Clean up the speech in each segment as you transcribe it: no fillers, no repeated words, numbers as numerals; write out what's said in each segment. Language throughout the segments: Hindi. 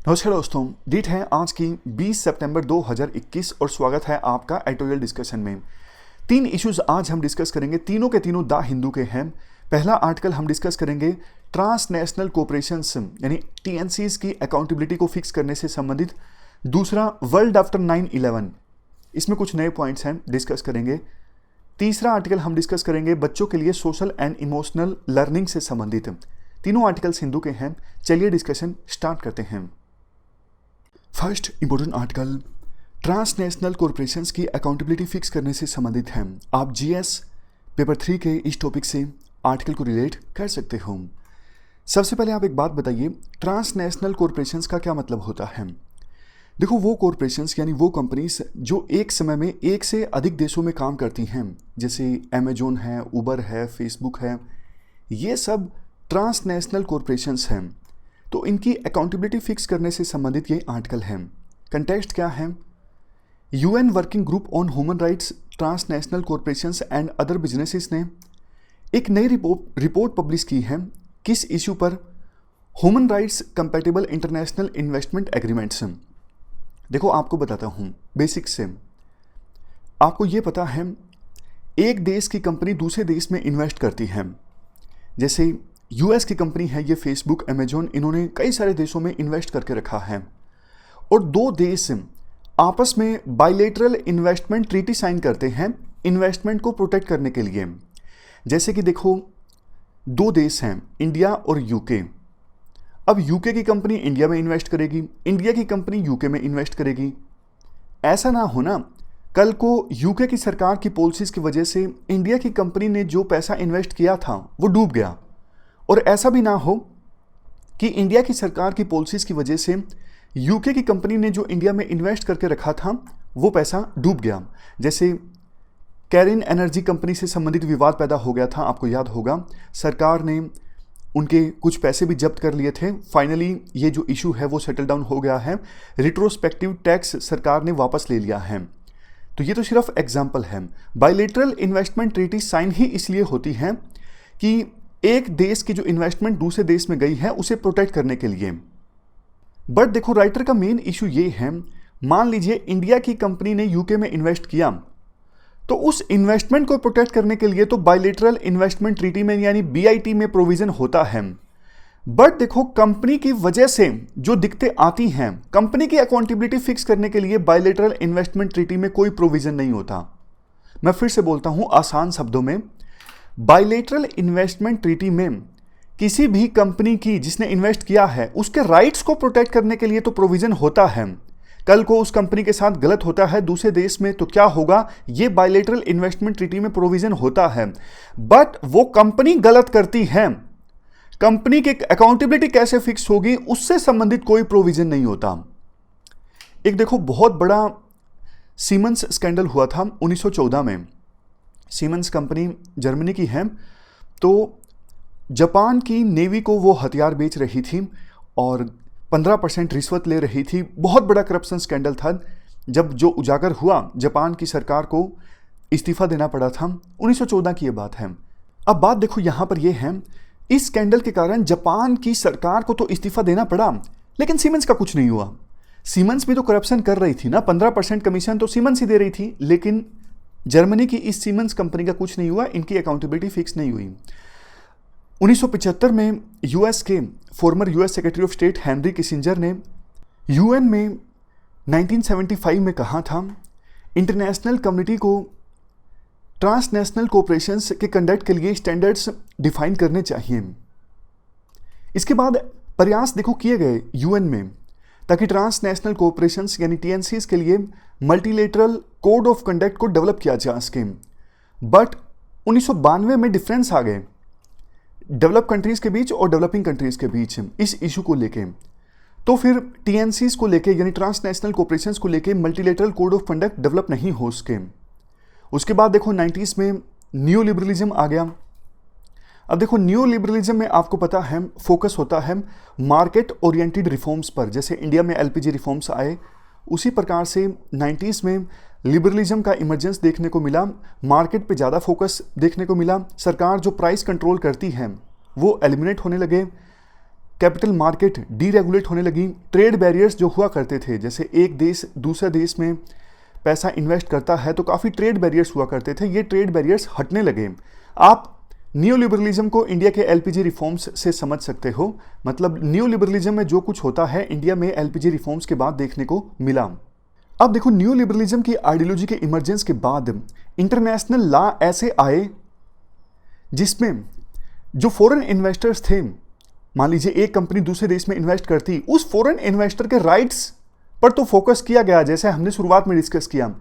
नमस्कार दोस्तों, डेट है आज की 20 सितंबर 2021 और स्वागत है आपका एडिटोरियल डिस्कशन में। तीन इश्यूज आज हम डिस्कस करेंगे, तीनों के तीनों द हिंदू के हैं। पहला आर्टिकल हम डिस्कस करेंगे ट्रांसनेशनल कोऑपरेशंस यानी टीएनसीज की अकाउंटेबिलिटी को फिक्स करने से संबंधित। दूसरा वर्ल्ड आफ्टर 9/11, इसमें कुछ नए पॉइंट्स हैं, डिस्कस करेंगे। तीसरा आर्टिकल हम डिस्कस करेंगे बच्चों के लिए सोशल एंड इमोशनल लर्निंग से संबंधित। तीनों आर्टिकल्स हिंदू के हैं। चलिए डिस्कशन स्टार्ट करते हैं। First important article transnational corporations की अकाउंटेबिलिटी फिक्स करने से संबंधित है। आप जीएस पेपर 3 के इस टॉपिक से आर्टिकल को रिलेट कर सकते हो। सबसे पहले आप एक बात बताइए, ट्रांसनेशनल कॉरपोरेशंस का क्या मतलब होता है। देखो, वो कॉरपोरेशंस यानी वो कंपनीज जो एक समय में एक से अधिक देशों में काम करती हैं, जैसे अमेजोन है, उबर है, फेसबुक है, ये सब ट्रांसनेशनल कॉरपोरेशंस हैं। तो इनकी अकाउंटेबिलिटी फिक्स करने से संबंधित ये आर्टिकल है। कंटेक्स्ट क्या है? UN working group on human rights transnational corporations and other businesses ने एक नई रिपोर्ट पब्लिश की है। किस इश्यू पर? Human rights compatible international investment agreements. देखो, आपको बताता हूँ बेसिक से। आपको ये पता है, एक देश की कंपनी दूसरे देश में इन्वेस्ट करती है। जैसे यूएस की कंपनी है ये फेसबुक, अमेजोन, इन्होंने कई सारे देशों में इन्वेस्ट करके रखा है। और दो देश आपस में बायलैटरल इन्वेस्टमेंट ट्रीटी साइन करते हैं इन्वेस्टमेंट को प्रोटेक्ट करने के लिए। जैसे कि देखो, दो देश हैं, इंडिया और यूके। अब यूके की कंपनी इंडिया में इन्वेस्ट करेगी, इंडिया की कंपनी यूके में इन्वेस्ट करेगी। ऐसा ना हो ना, कल को यूके की सरकार की पॉलिसीज की वजह से इंडिया की कंपनी ने जो पैसा इन्वेस्ट किया था वो डूब गया। और ऐसा भी ना हो कि इंडिया की सरकार की पॉलिसीज की वजह से यूके की कंपनी ने जो इंडिया में इन्वेस्ट करके रखा था वो पैसा डूब गया। जैसे कैरिन एनर्जी कंपनी से संबंधित विवाद पैदा हो गया था, आपको याद होगा। सरकार ने उनके कुछ पैसे भी जब्त कर लिए थे। फाइनली ये जो इशू है वो सेटल डाउन हो गया है। रिट्रोस्पेक्टिव टैक्स सरकार ने वापस ले लिया है। तो ये तो सिर्फ एग्जाम्पल है। बायलैटरल इन्वेस्टमेंट ट्रीटी साइन ही इसलिए होती है कि एक देश की जो इन्वेस्टमेंट दूसरे देश में गई है उसे प्रोटेक्ट करने के लिए। बट देखो, राइटर का मेन इशू ये है, मान लीजिए इंडिया की कंपनी ने यूके में इन्वेस्ट किया, तो उस इन्वेस्टमेंट को प्रोटेक्ट करने के लिए तो बायलैटरल इन्वेस्टमेंट ट्रीटी में यानी बीआईटी में प्रोविजन होता है। बट देखो, कंपनी की वजह से जो दिक्कतें आती हैं, कंपनी की अकाउंटेबिलिटी फिक्स करने के लिए बायलैटरल इन्वेस्टमेंट ट्रीटी में कोई प्रोविजन नहीं होता। मैं फिर से बोलता हूं आसान शब्दों में, बायलैटरल इन्वेस्टमेंट ट्रीटी में किसी भी कंपनी की जिसने इन्वेस्ट किया है उसके राइट्स को प्रोटेक्ट करने के लिए तो प्रोविजन होता है। कल को उस कंपनी के साथ गलत होता है दूसरे देश में तो क्या होगा, ये बायलैटरल इन्वेस्टमेंट ट्रीटी में प्रोविजन होता है। बट वो कंपनी गलत करती है, कंपनी की अकाउंटेबिलिटी कैसे फिक्स होगी उससे संबंधित कोई प्रोविजन नहीं होता। एक देखो, बहुत बड़ा सीमेंस स्कैंडल हुआ था 1914 में। सीमेंस कंपनी जर्मनी की है, तो जापान की नेवी को वो हथियार बेच रही थी और 15% रिश्वत ले रही थी। बहुत बड़ा करप्शन स्कैंडल था। जब जो उजागर हुआ, जापान की सरकार को इस्तीफा देना पड़ा था। 1914 की ये बात है। अब बात देखो यहाँ पर ये है, इस स्कैंडल के कारण जापान की सरकार को तो इस्तीफा देना पड़ा, लेकिन सीमेंस का कुछ नहीं हुआ। सीमेंस भी तो करप्शन कर रही थी ना, 15% कमीशन तो सीमेंस ही दे रही थी, लेकिन जर्मनी की इस सीमेंस कंपनी का कुछ नहीं हुआ, इनकी अकाउंटेबिलिटी फिक्स नहीं हुई। 1975 में यूएस के former US secretary of state Henry Kissinger ने यूएन में 1975 में कहा था, इंटरनेशनल कम्युनिटी को ट्रांसनेशनल कोऑपरेशंस के कंडक्ट के लिए स्टैंडर्ड्स डिफाइन करने चाहिए। इसके बाद प्रयास देखो किए गए यूएन में, ताकि ट्रांसनेशनल कोऑपरेशंस यानी टीएनसीज के लिए मल्टीलेटरल कोड ऑफ कंडक्ट को डेवलप किया जा सके। बट 1992 में डिफरेंस आ गए डेवलप कंट्रीज के बीच और डेवलपिंग कंट्रीज के बीच इस इशू को लेके। तो फिर टीएनसीज को लेके यानी ट्रांसनेशनल कोऑपरेशंस को लेके multilateral code of conduct develop नहीं हो सके। उसके बाद देखो 90s में न्यू लिबरलिज्म आ गया। अब देखो, न्यू लिबरलिज्म में आपको पता है फोकस होता है मार्केट ओरिएंटेड रिफॉर्म्स पर। जैसे इंडिया में एलपीजी रिफॉर्म्स आए, उसी प्रकार से 90s में लिबरलिज्म का इमर्जेंस देखने को मिला, मार्केट पे ज़्यादा फोकस देखने को मिला। सरकार जो प्राइस कंट्रोल करती है वो एलिमिनेट होने लगे। कैपिटल मार्केट डीरेगुलेट होने लगी, ट्रेड बैरियर्स जो हुआ करते थे, जैसे एक देश दूसरे देश में पैसा इन्वेस्ट करता है तो काफ़ी ट्रेड बैरियर्स हुआ करते थे, ये ट्रेड बैरियर्स हटने लगे। आप न्यू लिबरलिज्म को इंडिया के एलपीजी रिफॉर्म्स से समझ सकते हो, मतलब न्यू लिबरलिज्म में जो कुछ होता है इंडिया में एलपीजी रिफॉर्म्स के बाद देखने को मिला। अब देखो, न्यू लिबरलिज्म की आइडियोलॉजी के इमरजेंस के बाद इंटरनेशनल लॉ ऐसे आए जिसमें जो फॉरेन इन्वेस्टर्स थे, मान लीजिए एक कंपनी दूसरे देश में इन्वेस्ट करती, उस फॉरेन इन्वेस्टर के राइट्स पर तो फोकस किया गया, जैसे हमने शुरुआत में डिस्कस किया,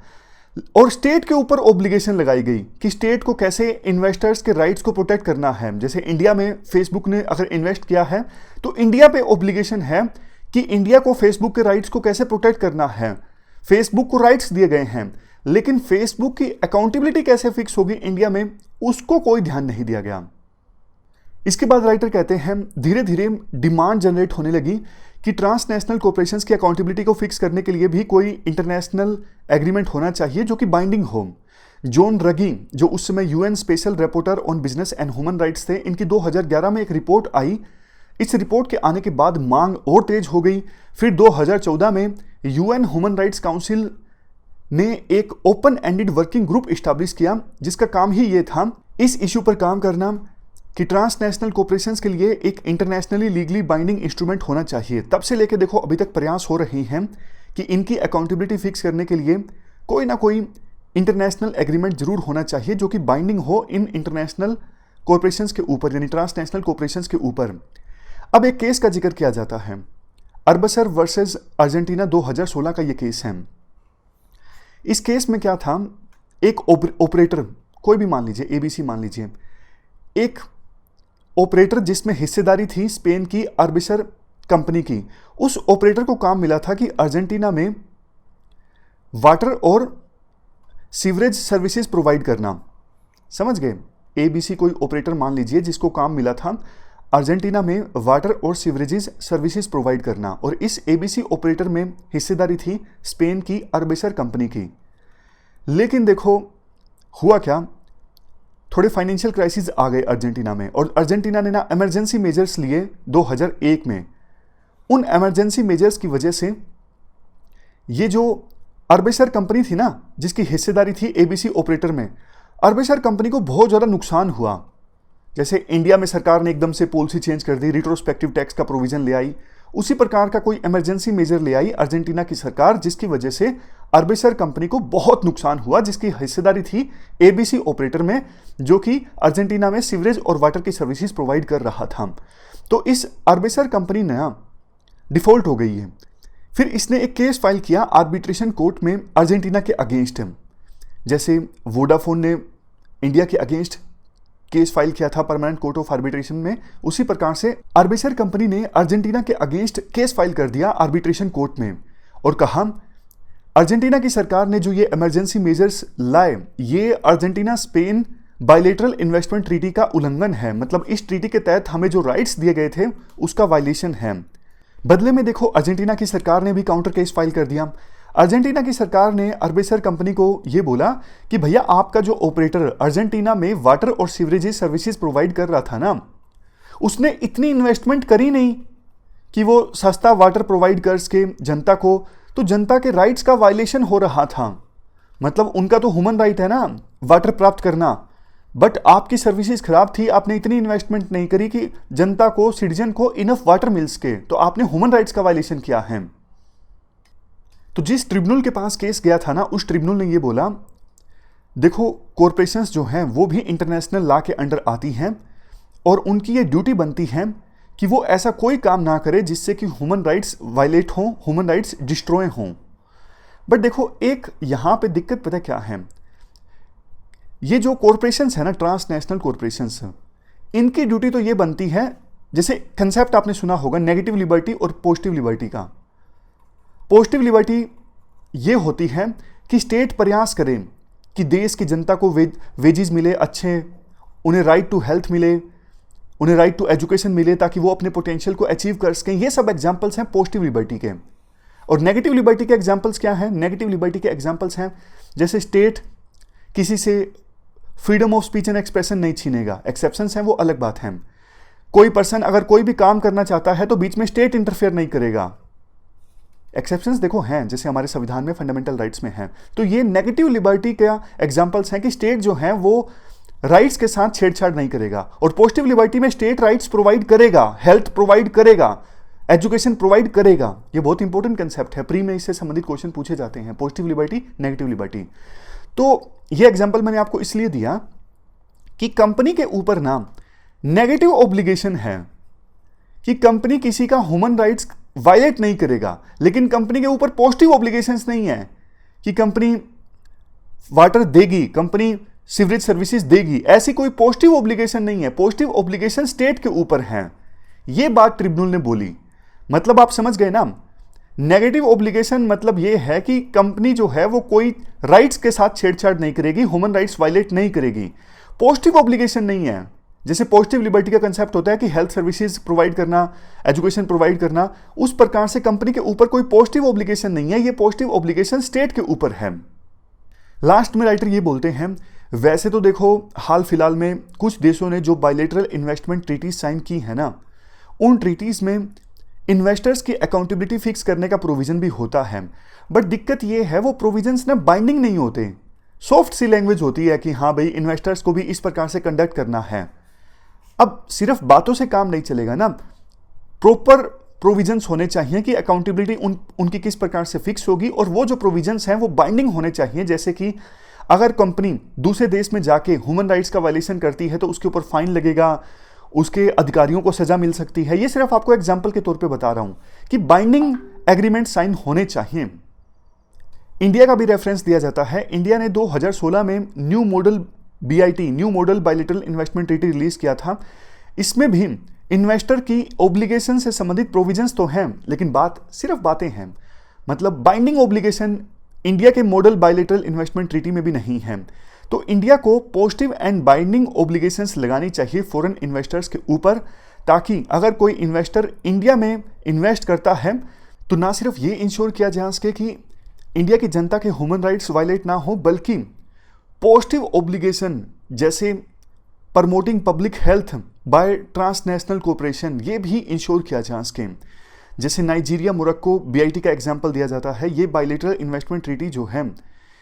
और स्टेट के ऊपर ऑब्लिगेशन लगाई गई कि स्टेट को कैसे इन्वेस्टर्स के राइट्स को प्रोटेक्ट करना है। जैसे इंडिया में फेसबुक ने अगर इन्वेस्ट किया है तो इंडिया पे ऑब्लिगेशन है कि इंडिया को फेसबुक के राइट्स को कैसे प्रोटेक्ट करना है। फेसबुक को राइट्स दिए गए हैं, लेकिन फेसबुक की अकाउंटेबिलिटी कैसे फिक्स होगी इंडिया में, उसको कोई ध्यान नहीं दिया गया। इसके बाद राइटर कहते हैं धीरे धीरे डिमांड जनरेट होने लगी कि ट्रांसनेशनल कॉर्पोरेशंस की अकाउंटेबिलिटी को फिक्स करने के लिए भी कोई इंटरनेशनल एग्रीमेंट होना चाहिए जो कि बाइंडिंग हो। जॉन रगी, जो उस समय UN special reporter on business and human rights थे, इनकी 2011 में एक रिपोर्ट आई। इस रिपोर्ट के आने के बाद मांग और तेज हो गई। फिर 2014 में यूएन ह्यूमन राइट्स काउंसिल ने एक open ended working group establish किया, जिसका काम ही ये था इस इशू पर काम करना कि ट्रांसनेशनल कॉर्पोरेशंस के लिए एक इंटरनेशनली लीगली बाइंडिंग इंस्ट्रूमेंट होना चाहिए। तब से लेकर देखो अभी तक प्रयास हो रहे हैं कि इनकी अकाउंटेबिलिटी फिक्स करने के लिए कोई ना कोई इंटरनेशनल एग्रीमेंट जरूर होना चाहिए जो कि बाइंडिंग हो इन इंटरनेशनल कॉर्पोरेशंस के ऊपर, यानी ट्रांसनेशनल कॉर्पोरेशंस के ऊपर। अब एक केस का जिक्र किया जाता है, अर्बसर वर्सेस अर्जेंटीना 2016 का ये केस है। इस केस में क्या था, एक ऑपरेटर, कोई भी मान लीजिए, एबीसी मान लीजिए, एक ऑपरेटर जिसमें हिस्सेदारी थी स्पेन की अर्बिसर कंपनी की, उस ऑपरेटर को काम मिला था कि अर्जेंटीना में वाटर और सीवरेज सर्विसेज प्रोवाइड करना। समझ गए? एबीसी कोई ऑपरेटर मान लीजिए जिसको काम मिला था अर्जेंटीना में वाटर और सीवरेजेस सर्विसेज प्रोवाइड करना, और इस एबीसी ऑपरेटर में हिस्सेदारी थी स्पेन की अर्बिसर कंपनी की। लेकिन देखो हुआ क्या, थोड़े फाइनेंशियल क्राइसिस आ गए अर्जेंटीना में, और अर्जेंटीना ने ना इमरजेंसी मेजर्स लिए 2001 में। उन इमरजेंसी मेजर्स की वजह से ये जो अर्बिसर कंपनी थी ना, जिसकी हिस्सेदारी थी एबीसी ऑपरेटर में, अर्बिसर कंपनी को बहुत ज़्यादा नुकसान हुआ। जैसे इंडिया में सरकार ने एकदम से पॉलिसी चेंज कर दी, रिट्रोस्पेक्टिव टैक्स का प्रोविजन ले आई, उसी प्रकार का कोई इमरजेंसी मेजर ले आई अर्जेंटीना की सरकार, जिसकी वजह से अर्बिसर कंपनी को बहुत नुकसान हुआ, जिसकी हिस्सेदारी थी एबीसी ऑपरेटर में, जो कि अर्जेंटीना में सीवरेज और वाटर की सर्विसेज प्रोवाइड कर रहा था। तो इस अर्बिसर कंपनी नया डिफॉल्ट हो गई है। फिर इसने एक केस फाइल किया आर्बिट्रेशन कोर्ट में अर्जेंटीना के अगेंस्ट। जैसे वोडाफोन ने इंडिया के अगेंस्ट केस फाइल किया था परमानेंट कोर्ट ऑफ आर्बिट्रेशन में, उसी प्रकार से अर्बिसर कंपनी ने अर्जेंटीना के अगेंस्ट केस फाइल कर दिया आर्बिट्रेशन कोर्ट में, और कहा अर्जेंटीना की सरकार ने जो ये इमरजेंसी मेजर्स लाए, ये Argentina Spain bilateral investment treaty का उल्लंघन है, मतलब इस ट्रीटी के तहत हमें जो राइट्स दिए गए थे उसका वायलेशन है। बदले में देखो अर्जेंटीना की सरकार ने भी काउंटर केस फाइल कर दिया। अर्जेंटीना की सरकार ने अर्बिसर कंपनी को ये बोला कि भैया आपका जो ऑपरेटर अर्जेंटीना में वाटर और सीवरेजेस सर्विसेज प्रोवाइड कर रहा था ना, उसने इतनी इन्वेस्टमेंट करी नहीं कि वो सस्ता वाटर प्रोवाइड कर सके जनता को, तो जनता के राइट्स का वायलेशन हो रहा था। मतलब उनका तो ह्यूमन राइट है ना वाटर प्राप्त करना, बट आपकी सर्विसेज खराब थी, आपने इतनी इन्वेस्टमेंट नहीं करी कि जनता को, सिटीजन को इनफ वाटर मिल सके, तो आपने ह्यूमन राइट्स का वायलेशन किया है। तो जिस ट्रिब्यूनल के पास केस गया था ना, उस ट्रिब्यूनल ने ये बोला देखो कॉरपोरेशंस जो हैं वो भी इंटरनेशनल लॉ के अंडर आती हैं, और उनकी ये ड्यूटी बनती है कि वो ऐसा कोई काम ना करे जिससे कि ह्यूमन राइट्स वायलेट हों, ह्यूमन राइट्स डिस्ट्रॉय हों। बट देखो एक यहाँ पे दिक्कत पता क्या है, ये जो कॉरपोरेशंस है ना, ट्रांसनेशनल कॉरपोरेशंस, इनकी ड्यूटी तो ये बनती है, जैसे कंसेप्ट आपने सुना होगा नेगेटिव लिबर्टी और पॉजिटिव लिबर्टी का। पॉजिटिव लिबर्टी ये होती है कि स्टेट प्रयास करे कि देश की जनता को वेजेस मिले अच्छे, उन्हें राइट टू हेल्थ मिले, उन्हें राइट टू एजुकेशन मिले, ताकि वो अपने पोटेंशियल को अचीव कर सकें। ये सब एग्जांपल्स हैं पॉजिटिव लिबर्टी के। और नेगेटिव लिबर्टी के एग्जांपल्स क्या हैं? नेगेटिव लिबर्टी के एग्जांपल्स हैं जैसे स्टेट किसी से freedom of speech and expression नहीं छीनेगा, एक्सेप्शंस हैं वो अलग बात है। कोई पर्सन अगर कोई भी काम करना चाहता है तो बीच में स्टेट इंटरफेयर नहीं करेगा। एक्सेप्शंस देखो हैं, जैसे हमारे संविधान में फंडामेंटल राइट्स में हैं। तो ये नेगेटिव लिबर्टी का एग्जांपल्स हैं कि स्टेट जो है वो राइट्स के साथ छेड़छाड़ नहीं करेगा। और पॉजिटिव लिबर्टी में स्टेट राइट्स प्रोवाइड करेगा, हेल्थ प्रोवाइड करेगा, एजुकेशन प्रोवाइड करेगा। ये बहुत इंपॉर्टेंट कंसेप्ट है, प्री में इससे संबंधित क्वेश्चन पूछे जाते हैं, पॉजिटिव लिबर्टी, नेगेटिव लिबर्टी। तो ये एग्जांपल मैंने आपको इसलिए दिया कि कंपनी के ऊपर ना नेगेटिव ऑब्लिगेशन है कि कंपनी किसी का ह्यूमन राइट्स वायलेट नहीं करेगा, लेकिन कंपनी के ऊपर पॉजिटिव ऑब्लिगेशंस नहीं है कि कंपनी वाटर देगी, कंपनी सीवरेज सर्विसेज देगी, ऐसी कोई पॉजिटिव ऑब्लिगेशन नहीं है। पॉजिटिव ऑब्लिगेशन स्टेट के ऊपर है। ये बात ट्रिब्यूनल ने बोली। मतलब आप समझ गए ना, नेगेटिव ऑब्लिगेशन मतलब ये है कि कंपनी जो है वो कोई राइट्स के साथ छेड़छाड़ नहीं करेगी, ह्यूमन राइट्स वायलेट नहीं करेगी। पॉजिटिव ऑब्लिगेशन नहीं है, जैसे पॉजिटिव लिबर्टी का कंसेप्ट होता है कि हेल्थ सर्विसेज प्रोवाइड करना, एजुकेशन प्रोवाइड करना, उस प्रकार से कंपनी के ऊपर कोई पॉजिटिव ऑब्लिगेशन नहीं है। ये पॉजिटिव ऑब्लिगेशन स्टेट के ऊपर है। लास्ट में राइटर ये बोलते हैं, वैसे तो देखो हाल फिलहाल में कुछ देशों ने जो बायलैटरल इन्वेस्टमेंट ट्रीटीज साइन की है ना, उन ट्रीटीज में इन्वेस्टर्स की अकाउंटेबिलिटी फिक्स करने का प्रोविजन भी होता है। बट दिक्कत ये है वो प्रोविजंस ना बाइंडिंग नहीं होते, सॉफ्ट सी लैंग्वेज होती है कि हाँ भाई इन्वेस्टर्स को भी इस प्रकार से कंडक्ट करना है। अब सिर्फ बातों से काम नहीं चलेगा ना, प्रॉपर प्रोविजंस होने चाहिए कि अकाउंटेबिलिटी उनकी किस प्रकार से फिक्स होगी, और वो जो प्रोविजंस हैं वो बाइंडिंग होने चाहिए। जैसे कि अगर कंपनी दूसरे देश में जाके ह्यूमन राइट्स का वायलेशन करती है तो उसके ऊपर फाइन लगेगा, उसके अधिकारियों को सजा मिल सकती है। ये सिर्फ आपको एग्जाम्पल के तौर पे बता रहा हूं कि बाइंडिंग एग्रीमेंट साइन होने चाहिए। इंडिया का भी रेफरेंस दिया जाता है। इंडिया ने 2016 में new model BIT, new model bilateral investment treaty release किया था। इसमें भी इन्वेस्टर की ऑब्लिगेशन से संबंधित प्रोविजंस तो हैं, लेकिन सिर्फ बातें हैं। मतलब बाइंडिंग ऑब्लिगेशन इंडिया के मॉडल बायलैटरल इन्वेस्टमेंट ट्रीटी में भी नहीं है। तो इंडिया को पॉजिटिव एंड बाइंडिंग ऑब्लिगेशंस लगानी चाहिए फॉरेन इन्वेस्टर्स के ऊपर, ताकि अगर कोई इन्वेस्टर इंडिया में इन्वेस्ट करता है तो ना सिर्फ ये इंश्योर किया जा सके कि इंडिया की जनता के ह्यूमन राइट्स वायलेट ना हो, बल्कि पॉजिटिव ऑब्लिगेशन जैसे promoting public health by transnational cooperation, ये भी इंश्योर किया जा सके। जैसे नाइजीरिया, मोरक्को, BIT का एग्जाम्पल दिया जाता है। ये बायलैटरल इन्वेस्टमेंट ट्रीटी जो है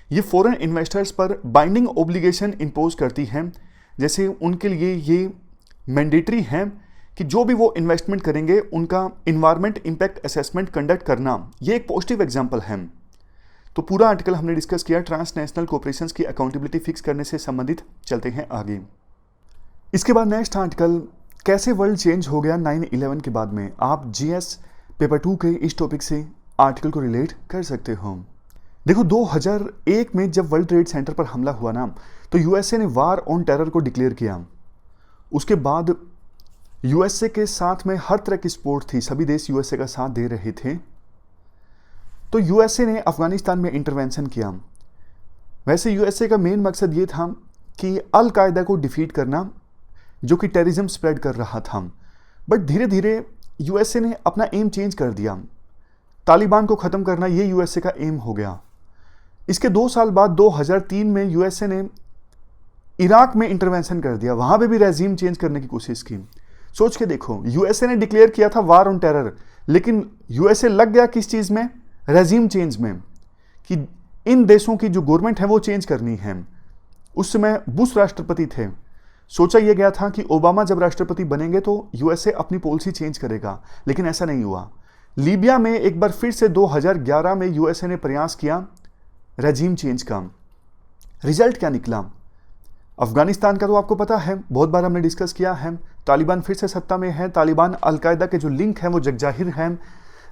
ये फॉरेन इन्वेस्टर्स पर बाइंडिंग ऑब्लिगेशन इंपोज करती हैं। जैसे उनके लिए ये मैंडेटरी है कि जो भी वो इन्वेस्टमेंट करेंगे उनका इन्वायरमेंट इम्पैक्ट असेसमेंट कंडक्ट करना। ये एक पॉजिटिव एग्जाम्पल है। तो पूरा आर्टिकल हमने डिस्कस किया ट्रांसनेशनल कोऑपरेशंस की अकाउंटेबिलिटी फिक्स करने से संबंधित। चलते हैं आगे। इसके बाद नेक्स्ट आर्टिकल, कैसे वर्ल्ड चेंज हो गया 9/11 के बाद में। आप GS पेपर 2 के इस टॉपिक से आर्टिकल को रिलेट कर सकते हो। देखो 2001 में जब वर्ल्ड ट्रेड सेंटर पर हमला हुआ ना, तो USA ने वार ऑन टेरर को डिक्लेयर किया। उसके बाद USA के साथ में हर तरह की सपोर्ट थी, सभी देश USA का साथ दे रहे थे। तो USA ने अफगानिस्तान में इंटरवेंशन किया। वैसे USA का मेन मकसद ये था कि अल कायदा को डिफीट करना, जो कि टेररिज्म स्प्रेड कर रहा था। बट धीरे धीरे USA ने अपना एम चेंज कर दिया, तालिबान को ख़त्म करना ये USA का एम हो गया। इसके 2 साल बाद 2003 में USA ने इराक में इंटरवेंशन कर दिया, वहाँ पे भी रेजीम चेंज करने की कोशिश की। सोच के देखो, USA ने डिक्लेयर किया था वार ऑन टेरर, लेकिन USA लग गया किस चीज़ में, रेजीम चेंज में, कि इन देशों की जो गवर्नमेंट है वो चेंज करनी है। उस समय बुश राष्ट्रपति थे। सोचा यह गया था कि ओबामा जब राष्ट्रपति बनेंगे तो USA अपनी पॉलिसी चेंज करेगा, लेकिन ऐसा नहीं हुआ। लीबिया में एक बार फिर से 2011 में USA ने प्रयास किया रेजीम चेंज का। रिजल्ट क्या निकला? अफगानिस्तान का तो आपको पता है, बहुत बार हमने डिस्कस किया है। तालिबान फिर से सत्ता में है। तालिबान अलकायदा के जो लिंक हैं वो जगजाहिर हैं।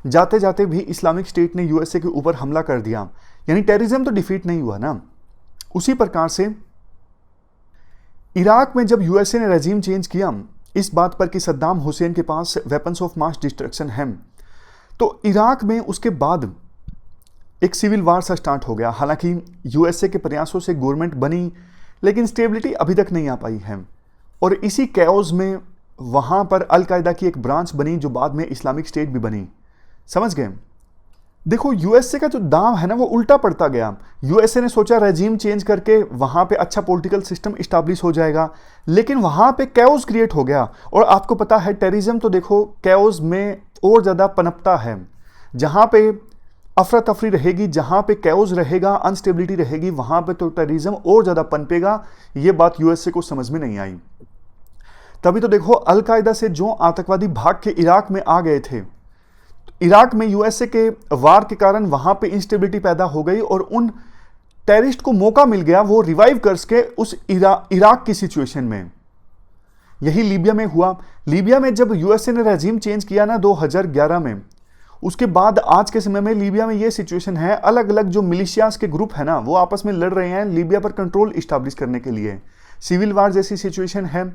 जाते जाते भी इस्लामिक स्टेट ने USA के ऊपर हमला कर दिया, यानी टेररिज्म तो डिफीट नहीं हुआ ना। उसी प्रकार से इराक में जब USA ने रेजीम चेंज किया इस बात पर कि सद्दाम हुसैन के पास वेपन्स ऑफ मास डिस्ट्रक्शन है, तो इराक में उसके बाद एक सिविल वार सा स्टार्ट हो गया। हालांकि USA के प्रयासों से गवर्नमेंट बनी, लेकिन स्टेबिलिटी अभी तक नहीं आ पाई है। और इसी कैओस में वहाँ पर अल कायदा की एक ब्रांच बनी जो बाद में इस्लामिक स्टेट भी बनी। समझ गए? देखो यूएसए का जो दाम है ना वो उल्टा पड़ता गया। यूएसए ने सोचा रेजिम चेंज करके वहां पे अच्छा पॉलिटिकल सिस्टम इस्टेब्लिश हो जाएगा, लेकिन वहां पे कैओस क्रिएट हो गया। और आपको पता है टेररिज्म तो देखो कैओस में और ज्यादा पनपता है। जहां पे अफरा तफरी रहेगी, जहां पे कैओस रहेगा, अनस्टेबिलिटी रहेगी, वहां पे तो टेररिज्म और ज्यादा पनपेगा। ये बात यूएसए को समझ में नहीं आई। तभी तो देखो अलकायदा से जो आतंकवादी भाग के इराक में आ गए थे, इराक में यूएसए के वार के कारण वहां पे इंस्टेबिलिटी पैदा हो गई और उन टेररिस्ट को मौका मिल गया वो रिवाइव कर सके उस इराक की सिचुएशन में। यही लीबिया में हुआ। लीबिया में जब यूएसए ने रेजिम चेंज किया ना 2011 में, उसके बाद आज के समय में लीबिया में ये सिचुएशन है, अलग अलग जो मिलिशियास के ग्रुप है ना वो आपस में लड़ रहे हैं लीबिया पर कंट्रोल इस्टेब्लिश करने के लिए। सिविल वार जैसी सिचुएशन है।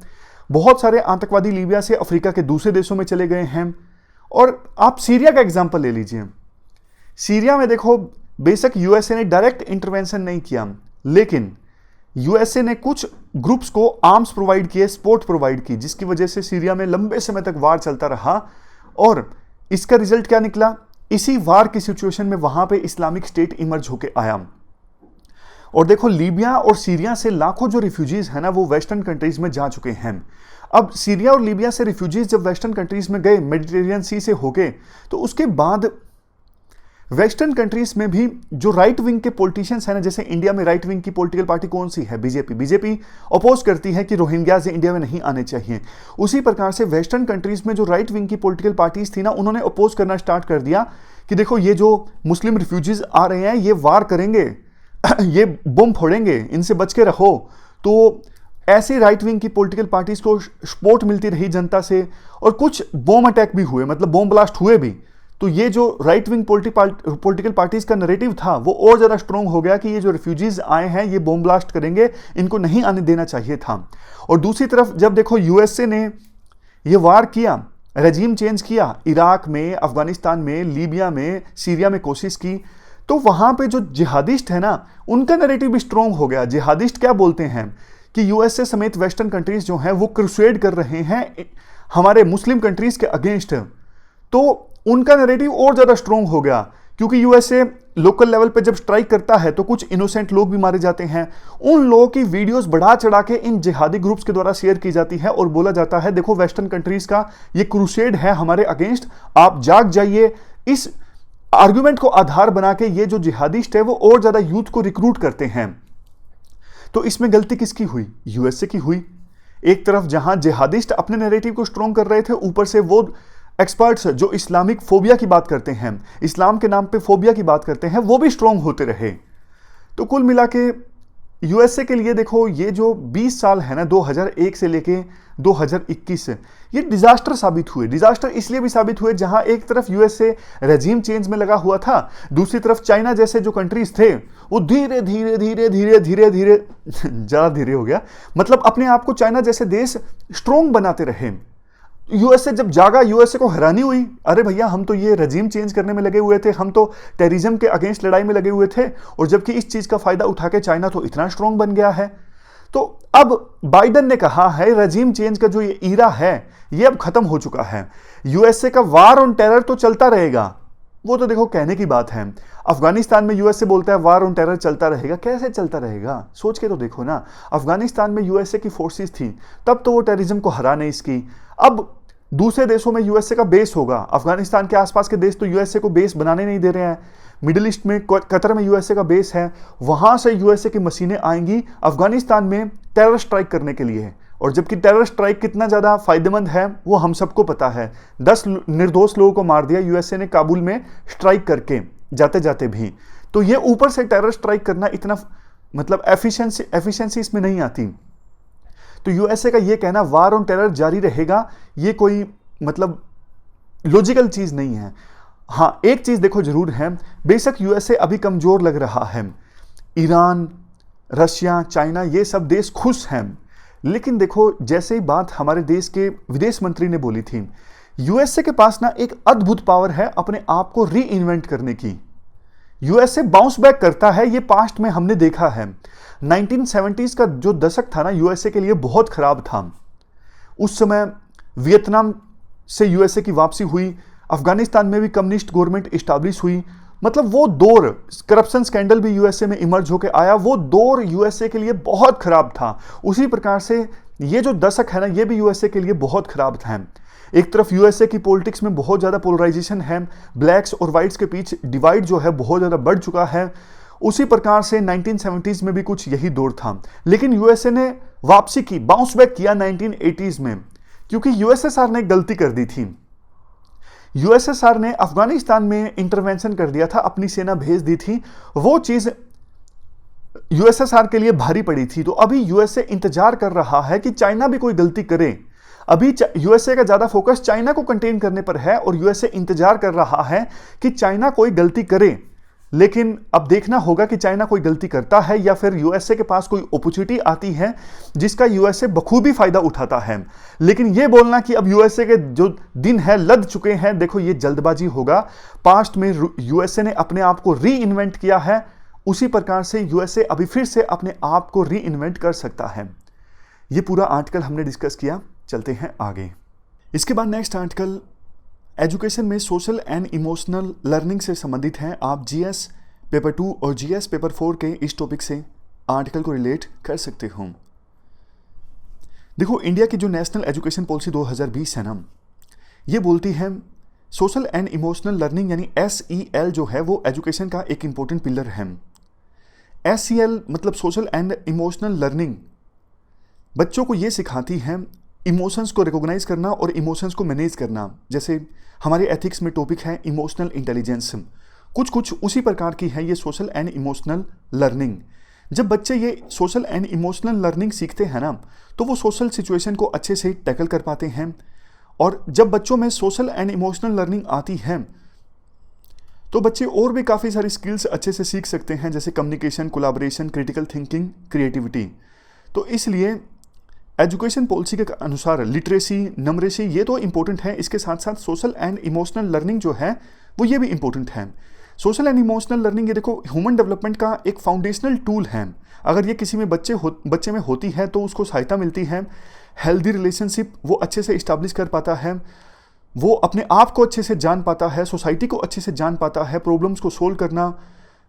बहुत सारे आतंकवादी लीबिया से अफ्रीका के दूसरे देशों में चले गए हैं। और आप सीरिया का एग्जांपल ले लीजिए। सीरिया में देखो बेशक यूएसए ने डायरेक्ट इंटरवेंशन नहीं किया, लेकिन यूएसए ने कुछ ग्रुप्स को आर्म्स प्रोवाइड किए, सपोर्ट प्रोवाइड की, जिसकी वजह से सीरिया में लंबे समय तक वार चलता रहा। और इसका रिजल्ट क्या निकला? इसी वार की सिचुएशन में वहां पे इस्लामिक स्टेट इमर्ज होके आया। और देखो लीबिया और सीरिया से लाखों जो रिफ्यूजीज है ना वो वेस्टर्न कंट्रीज में जा चुके हैं। अब सीरिया और लीबिया से रिफ्यूजीज जब वेस्टर्न कंट्रीज में गए, मेडिटेरियन सी से होके, तो उसके बाद वेस्टर्न कंट्रीज में भी जो राइट विंग के पॉलिटिशियंस हैं ना, जैसे इंडिया में राइट विंग की पॉलिटिकल पार्टी कौन सी है? बीजेपी। बीजेपी अपोज करती है कि रोहिंग्याज इंडिया में नहीं आने चाहिए। उसी प्रकार से वेस्टर्न कंट्रीज में जो राइट विंग की पॉलिटिकल पार्टीज थी ना, उन्होंने अपोज करना स्टार्ट कर दिया कि देखो ये जो मुस्लिम रिफ्यूजीज आ रहे हैं ये वार करेंगे, ये बम फोड़ेंगे, इनसे बच के रहो। तो ऐसे राइट विंग की पॉलिटिकल पार्टीज को सपोर्ट मिलती रही जनता से, और कुछ बॉम्ब अटैक भी हुए, मतलब बॉम्ब ब्लास्ट हुए भी। तो ये जो राइट विंग पॉलिटिकल पार्टीज का नैरेटिव था वो और ज्यादा स्ट्रॉन्ग हो गया कि ये जो रिफ्यूजीज आए हैं ये बॉम्ब ब्लास्ट करेंगे, इनको नहीं आने देना चाहिए था। और दूसरी तरफ जब देखो यूएसए ने ये वार किया, रेजिम चेंज किया, इराक में, अफगानिस्तान में, लीबिया में, सीरिया में कोशिश की, तो वहां पे जो जिहादिस्ट है ना उनका नैरेटिव भी स्ट्रॉन्ग हो गया। जिहादिस्ट क्या बोलते हैं कि यूएसए समेत वेस्टर्न कंट्रीज जो हैं वो क्रूसेड कर रहे हैं हमारे मुस्लिम कंट्रीज के अगेंस्ट। तो उनका नैरेटिव और ज्यादा स्ट्रॉन्ग हो गया, क्योंकि यूएसए लोकल लेवल पे जब स्ट्राइक करता है तो कुछ इनोसेंट लोग भी मारे जाते हैं। उन लोगों की वीडियोस बढ़ा चढ़ा के इन जिहादी ग्रुप्स के द्वारा शेयर की जाती है और बोला जाता है देखो वेस्टर्न कंट्रीज का ये क्रूसेड है हमारे अगेंस्ट, आप जाग जाइए। इस आर्गुमेंट को आधार बना के ये जो जिहादिस्ट है वो और ज्यादा यूथ को रिक्रूट करते हैं। तो इसमें गलती किसकी हुई? यूएसए की हुई। एक तरफ जहां जिहादिस्ट अपने नैरेटिव को स्ट्रॉन्ग कर रहे थे, ऊपर से वो एक्सपर्ट्स जो इस्लामिक फोबिया की बात करते हैं, इस्लाम के नाम पे फोबिया की बात करते हैं, वो भी स्ट्रॉन्ग होते रहे। तो कुल मिला के यूएसए के लिए देखो ये जो 20 साल है ना 2001 से लेके 2021 ये डिजास्टर साबित हुए। डिजास्टर इसलिए भी साबित हुए जहां एक तरफ यूएसए रेजिम चेंज में लगा हुआ था, दूसरी तरफ चाइना जैसे जो कंट्रीज थे वो धीरे धीरे धीरे धीरे धीरे धीरे ज्यादा धीरे हो गया, मतलब अपने आप को चाइना जैसे देश स्ट्रॉन्ग बनाते रहे। यूएसए जब जागा, यूएसए को हैरानी हुई, अरे भैया हम तो ये रेजिम चेंज करने में लगे हुए थे, हम तो टेररिज्म के अगेंस्ट लड़ाई में लगे हुए थे, और जबकि इस चीज का फायदा उठा के चाइना तो इतना स्ट्रॉन्ग बन गया है। तो अब बाइडेन ने कहा है रेजिम चेंज का जो ये ईरा है ये अब खत्म हो चुका है। यूएसए का वार ऑन टेरर तो चलता रहेगा, वो तो देखो कहने की बात है। अफगानिस्तान में यूएसए बोलता है वार ऑन टेरर चलता रहेगा, कैसे चलता रहेगा? सोच के तो देखो ना, अफगानिस्तान में यूएसए की फोर्सेस थी तब तो वो टेररिज्म को हरा नहीं सकी। अब दूसरे देशों में यूएसए का बेस होगा, अफगानिस्तान के आसपास के देश तो यूएसए को बेस बनाने नहीं दे रहे हैं। मिडिल ईस्ट में कतर में यूएसए का बेस है, वहां से यूएसए की मशीनें आएंगी अफगानिस्तान में टेरर स्ट्राइक करने के लिए। और जबकि टेरर स्ट्राइक कितना ज्यादा फायदेमंद है वो हम सबको पता है। 10 निर्दोष लोगों को मार दिया यूएसए ने काबुल में स्ट्राइक करके जाते जाते भी। तो ये ऊपर से टेरर स्ट्राइक करना इतना मतलब एफिशिएंसी इसमें नहीं आती। तो यूएसए का ये कहना वार ऑन टेरर जारी रहेगा, ये कोई मतलब लॉजिकल चीज नहीं है। हाँ एक चीज देखो जरूर है, बेशक यूएसए अभी कमजोर लग रहा है, ईरान, रशिया, चाइना ये सब देश खुश हैं, लेकिन देखो जैसे ही बात हमारे देश के विदेश मंत्री ने बोली थी, यूएसए के पास ना एक अद्भुत पावर है अपने आप को री इन्वेंट करने की। यूएसए बाउंस बैक करता है, ये पास्ट में हमने देखा है। 1970s का जो दशक था ना यूएसए के लिए बहुत खराब था। उस समय वियतनाम से यूएसए की वापसी हुई, अफगानिस्तान में भी कम्युनिस्ट गवर्नमेंट इस्टेब्लिश हुई, मतलब वो दौर, करप्शन स्कैंडल भी यूएसए में इमर्ज होकर आया, वो दौर यूएसए के लिए बहुत खराब था। उसी प्रकार से ये जो दशक है ना, ये भी यूएसए के लिए बहुत खराब था। एक तरफ यूएसए की पॉलिटिक्स में बहुत ज़्यादा पोलराइजेशन है, ब्लैक्स और वाइट्स के बीच डिवाइड जो है बहुत ज़्यादा बढ़ चुका है। उसी प्रकार से 1970s में भी कुछ यही दौर था, लेकिन यूएसए ने वापसी की, बाउंस बैक किया 1980s में, क्योंकि यूएसएसआर ने गलती कर दी थी। यूएसएसआर ने अफगानिस्तान में इंटरवेंशन कर दिया था, अपनी सेना भेज दी थी, वो चीज़ यूएसएसआर के लिए भारी पड़ी थी। तो अभी यूएसए इंतजार कर रहा है कि चाइना भी कोई गलती करे। अभी यूएसए का ज्यादा फोकस चाइना को कंटेन करने पर है और यूएसए इंतजार कर रहा है कि चाइना कोई गलती करे। लेकिन अब देखना होगा कि चाइना कोई गलती करता है या फिर यूएसए के पास कोई अपॉर्चुनिटी आती है जिसका यूएसए बखूबी फायदा उठाता है। लेकिन यह बोलना कि अब यूएसए के जो दिन है लद चुके हैं, देखो ये जल्दबाजी होगा। पास्ट में यूएसए ने अपने आप को री इन्वेंट किया है, उसी प्रकार से यूएसए अभी फिर से अपने आप को री इन्वेंट कर सकता है। यह पूरा आर्टिकल हमने डिस्कस किया, चलते हैं आगे। इसके बाद नेक्स्ट आर्टिकल एजुकेशन में सोशल एंड इमोशनल लर्निंग से संबंधित है। आप जीएस पेपर 2 और जीएस पेपर 4 के इस टॉपिक से आर्टिकल को रिलेट कर सकते हो। देखो, इंडिया की जो नेशनल एजुकेशन पॉलिसी 2020 है ना, ये बोलती है सोशल एंड इमोशनल लर्निंग यानी SEL जो है वो एजुकेशन का एक इंपॉर्टेंट पिलर है। SEL मतलब सोशल एंड इमोशनल लर्निंग बच्चों को ये सिखाती है इमोशंस को रिकॉग्नाइज करना और इमोशंस को मैनेज करना। जैसे हमारे एथिक्स में टॉपिक है इमोशनल इंटेलिजेंस, कुछ उसी प्रकार की है ये सोशल एंड इमोशनल लर्निंग। जब बच्चे ये सोशल एंड इमोशनल लर्निंग सीखते हैं ना, तो वो सोशल सिचुएशन को अच्छे से टैकल कर पाते हैं। और जब बच्चों में सोशल एंड इमोशनल लर्निंग आती है तो बच्चे और भी काफ़ी सारी स्किल्स अच्छे से सीख सकते हैं, जैसे communication, collaboration, critical thinking, creativity. तो इसलिए एजुकेशन पॉलिसी के अनुसार लिटरेसी, नमरेसी ये तो इंपॉर्टेंट है, इसके साथ साथ सोशल एंड इमोशनल लर्निंग जो है वो ये भी इंपॉर्टेंट है। सोशल एंड इमोशनल लर्निंग ये देखो ह्यूमन डेवलपमेंट का एक फाउंडेशनल टूल है। अगर ये किसी में बच्चे में होती है तो उसको सहायता मिलती है। हेल्दी रिलेशनशिप वो अच्छे से इस्टेब्लिश कर पाता है, वो अपने आप को अच्छे से जान पाता है, सोसाइटी को अच्छे से जान पाता है, प्रॉब्लम्स को सोल्व करना,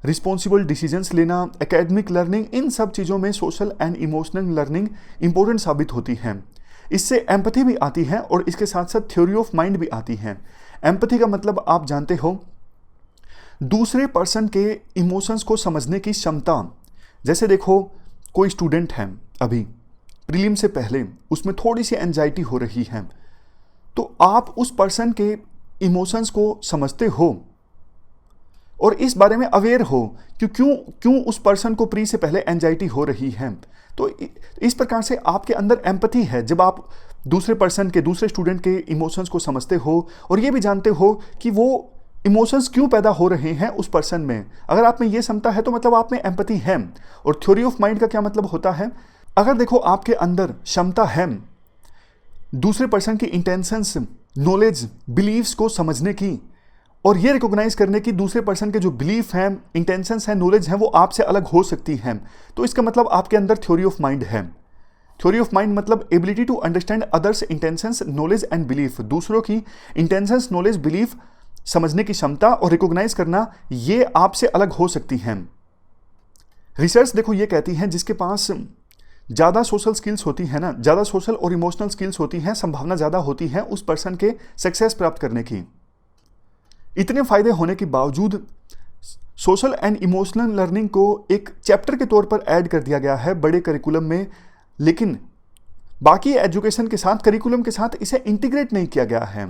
रिस्पॉन्सिबल डिसीजंस लेना, एकेडमिक लर्निंग, इन सब चीज़ों में social and emotional learning important साबित होती है। इससे एम्पैथी भी आती है और इसके साथ साथ थ्योरी ऑफ माइंड भी आती है। एम्पैथी का मतलब आप जानते हो, दूसरे पर्सन के इमोशंस को समझने की क्षमता। जैसे देखो कोई स्टूडेंट है, अभी प्रीलिम से पहले उसमें थोड़ी सी एंजाइटी हो रही है, तो आप उस पर्सन के इमोशंस को समझते हो और इस बारे में अवेयर हो कि क्यों उस पर्सन को प्री से पहले एंजाइटी हो रही है। तो इस प्रकार से आपके अंदर एम्पैथी है जब आप दूसरे पर्सन के, दूसरे स्टूडेंट के इमोशंस को समझते हो और ये भी जानते हो कि वो इमोशंस क्यों पैदा हो रहे हैं उस पर्सन में। अगर आप में ये क्षमता है तो मतलब आप में एम्पैथी है। और थ्योरी ऑफ माइंड का क्या मतलब होता है, अगर देखो आपके अंदर क्षमता है दूसरे पर्सन की इंटेंशंस, नॉलेज, बिलीव्स को समझने की और ये रिकॉग्नाइज करने की दूसरे पर्सन के जो बिलीफ हैं, इंटेंशंस हैं, नॉलेज हैं, वो आपसे अलग हो सकती हैं, तो इसका मतलब आपके अंदर थ्योरी ऑफ माइंड है। थ्योरी ऑफ माइंड मतलब ability to understand others intentions, knowledge and belief. दूसरों की इंटेंशंस, नॉलेज, बिलीफ समझने की क्षमता और रिकॉग्नाइज करना, ये आपसे अलग हो सकती हैं। रिसर्च देखो ये कहती है जिसके पास ज़्यादा सोशल स्किल्स होती है ना, ज़्यादा सोशल और इमोशनल स्किल्स होती हैं, संभावना ज़्यादा होती है उस पर्सन के सक्सेस प्राप्त करने की। इतने फायदे होने के बावजूद सोशल एंड इमोशनल लर्निंग को एक चैप्टर के तौर पर ऐड कर दिया गया है बड़े करिकुलम में, लेकिन बाकी एजुकेशन के साथ, करिकुलम के साथ इसे इंटीग्रेट नहीं किया गया है।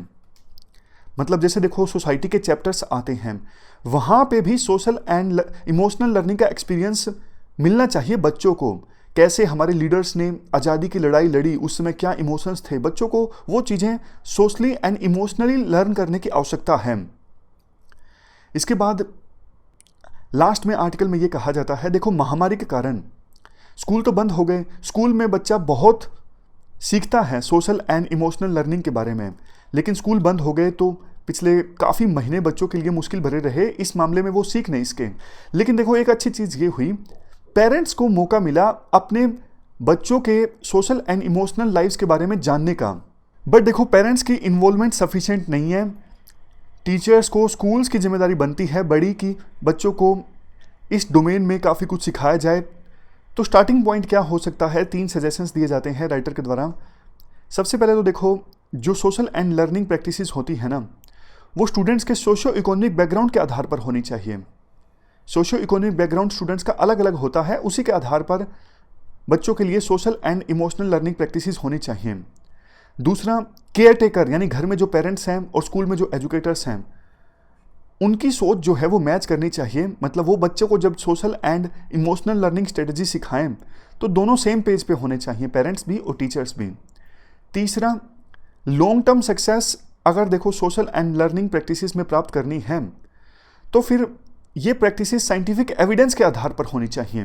मतलब जैसे देखो सोसाइटी के चैप्टर्स आते हैं, वहाँ पे भी सोशल एंड इमोशनल लर्निंग का एक्सपीरियंस मिलना चाहिए बच्चों को। कैसे हमारे लीडर्स ने आज़ादी की लड़ाई लड़ी, उस समय क्या इमोशंस थे, बच्चों को वो चीज़ें सोशली एंड इमोशनली लर्न करने की आवश्यकता है। इसके बाद लास्ट में आर्टिकल में ये कहा जाता है, देखो महामारी के कारण स्कूल तो बंद हो गए, स्कूल में बच्चा बहुत सीखता है सोशल एंड इमोशनल लर्निंग के बारे में, लेकिन स्कूल बंद हो गए तो पिछले काफ़ी महीने बच्चों के लिए मुश्किल भरे रहे, इस मामले में वो सीख नहीं सके। लेकिन देखो एक अच्छी चीज़ ये हुई, पेरेंट्स को मौका मिला अपने बच्चों के सोशल एंड इमोशनल लाइफ्स के बारे में जानने का। बट देखो पेरेंट्स की इन्वॉल्वमेंट सफिशिएंट नहीं है, टीचर्स को, स्कूल्स की जिम्मेदारी बनती है बड़ी कि बच्चों को इस डोमेन में काफ़ी कुछ सिखाया जाए। तो स्टार्टिंग पॉइंट क्या हो सकता है, 3 सजेशंस दिए जाते हैं राइटर के द्वारा। सबसे पहले तो देखो, जो सोशल एंड लर्निंग प्रैक्टिसेस होती है ना, वो स्टूडेंट्स के सोशो इकोनॉमिक बैकग्राउंड के आधार पर होनी चाहिए। सोशो इकोनॉमिक बैकग्राउंड स्टूडेंट्स का अलग अलग होता है, उसी के आधार पर बच्चों के लिए social and emotional learning practices होनी चाहिए। दूसरा, केयर टेकर यानी घर में जो पेरेंट्स हैं और स्कूल में जो एजुकेटर्स हैं, उनकी सोच जो है वो मैच करनी चाहिए। मतलब वो बच्चों को जब social and emotional learning strategy सिखाएं तो दोनों सेम पेज पे होने चाहिए, पेरेंट्स भी और टीचर्स भी। तीसरा, लॉन्ग टर्म सक्सेस अगर देखो सोशल एंड लर्निंग प्रैक्टिसेस में प्राप्त करनी है तो फिर ये प्रैक्टिसेस साइंटिफिक एविडेंस के आधार पर होनी चाहिए।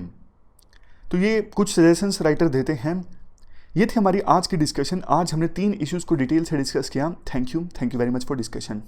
तो ये कुछ सजेशंस राइटर देते हैं। ये थी हमारी आज की डिस्कशन। आज हमने 3 इश्यूज़ को डिटेल से डिस्कस किया। Thank you very much for discussion.